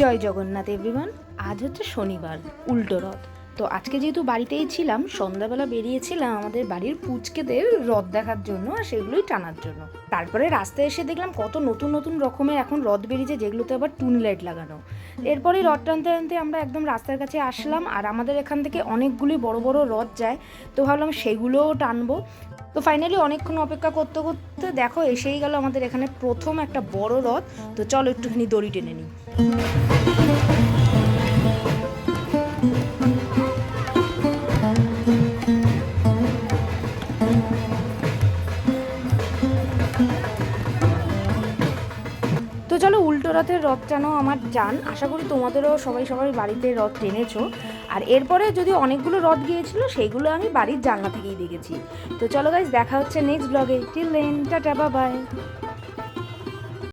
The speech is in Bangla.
জয় জগন্নাথ এভরিওয়ান। আজ হচ্ছে শনিবার, উল্টো রথ। তো আজকে যেহেতু বাড়িতেই ছিলাম, সন্ধ্যাবেলা বেরিয়েছিলাম আমাদের বাড়ির পুচকেদের রথ দেখার জন্য আর সেগুলোই টানার জন্য। তারপরে রাস্তায় এসে দেখলাম কত নতুন নতুন রকমের এখন রথ বেরিয়েছে, যেগুলোতে আবার টুনি লাইট লাগানো। এরপরেই রথ টানতে টানতে আমরা একদম রাস্তার কাছে আসলাম, আর আমাদের এখান থেকে অনেকগুলি বড় বড় রথ যায়, তো ভাবলাম সেগুলোও টানবো। তো ফাইনালি অনেকক্ষণ অপেক্ষা করতে করতে দেখো এসেই গেল আমাদের এখানে প্রথম একটা বড় রথ। তো চলো একটুখানি দড়ি টেনে নিই। তো চলো, উল্টো রথের রথ টানো আমার জান। আশা করি তোমাদেরও সবাই সবাই বাড়িতে রথ টেনেছো। আর এরপরে যদি অনেকগুলো রথ গিয়েছিল সেইগুলো আমি বাড়ির জানলা থেকেই দেখেছি। তো চলো গাইস, দেখা হচ্ছে নেক্সট ব্লগে। Till then, tata, bye by.